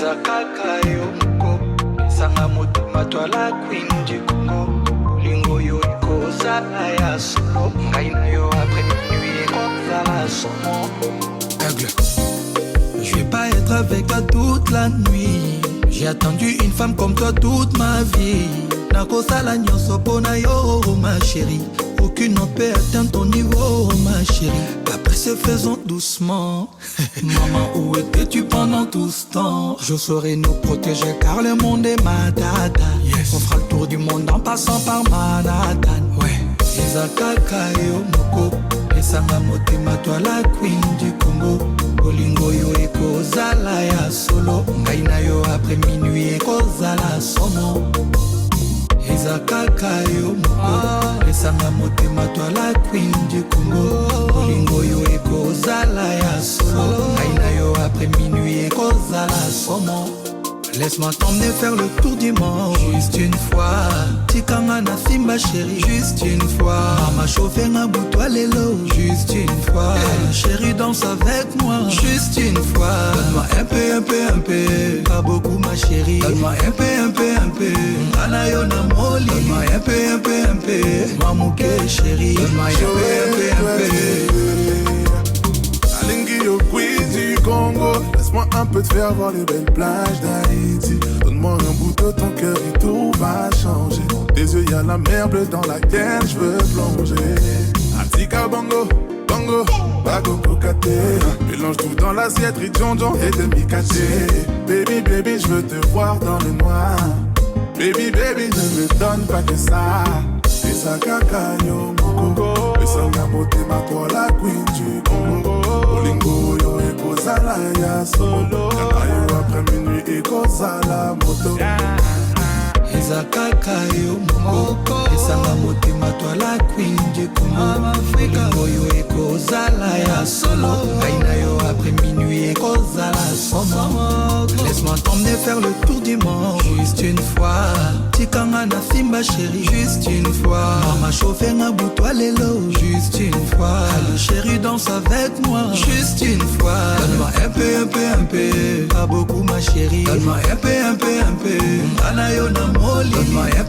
Ezakaka yo moko Esanga motema twala queen du Congo Bolingo yo ekozala ya solo Ngai na yo après minuit ekozala somo Aigle. Je vais pas être avec toi toute la nuit. J'ai attendu une femme comme toi toute ma vie. Nakosala nyonso pona yo ma chérie. Aucune autre peut atteindre ton niveau ma chérie. Après se faisons doucement. Maman, où étais-tu pendant tout ce temps? Je saurais nous protéger car le monde est ma tata. Yes. On fera le tour du monde en passant par Manhattan. Ouais. Ezakaka yo moko Esanga motema toi la queen du Congo Bolingo yo ekozala ya solo Ngai na yo après minuit ekozala somo Ezakaka yo moko Esanga motema toi la queen du Congo Bolingo yo ekozala ya solo Ngai na yo après minuit ekozala somo Laisse-moi t'emmener faire le tour du monde Juste une fois Tikanga na simba chérie Juste une fois Mama chauffé na boutoua lelo Juste une fois Chérie danse avec moi Juste une fois Donne-moi un peu Pas beaucoup ma chérie Donne-moi un peu Ngana yo na moli Donne-moi un peu Mamouke chérie Donne-moi un peu Alingi yo queen du Congo Laisse-moi un peu te faire voir les belles plages d'Haïti Donne-moi un bout de ton cœur et tout va changer Tes yeux y'a la mer bleue dans laquelle je veux plonger Atika bongo, bongo, bago kokate Mélange tout dans l'assiette, ridjonjon et demi-caté Baby, baby, je veux te voir dans le noir Baby, baby, ne me donne pas que ça Ezakaka yo moko Esanga motema toi la queen du Congo Bolingo yo ekozala ya solo Kana yo après minuit ekozala moto Ezakaka yo moko Esanga motema toi la queen du Congo Bolingo yo ekozala ya solo Ngai na yo après minuit ekozala somo Laisse-moi t'emmener faire le tour du monde Juste une fois Tikanga na simba chérie Juste une fois Mama chauffé na boutoua lelo Juste une fois Allô chérie danse avec moi Juste une fois Donne-moi un peu Pas beaucoup ma chérie Donne-moi un peu Ngana yo na moli Donne-moi un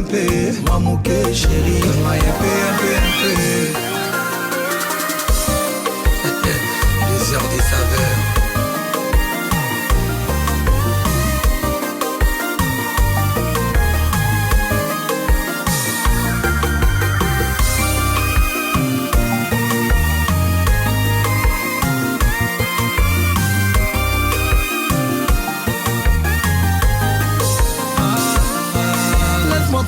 peu Mamouke chérie Donne-moi un peu Les heures des saveurs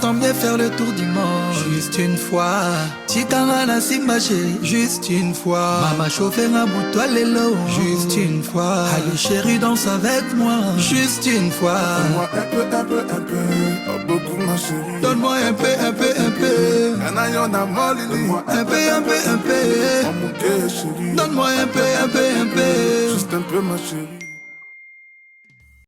T'emmener faire le tour du monde Juste une fois Tikanga na simba chérie Juste une fois Mama chauffé na boutoua lelo Juste une fois Allez chérie danse avec moi Juste une fois Donne-moi un peu Pas beaucoup ma chérie Donne-moi un peu Kana yo na moli Donne-moi un peu Mamouke chérie Donne-moi un peu Juste un peu ma chérie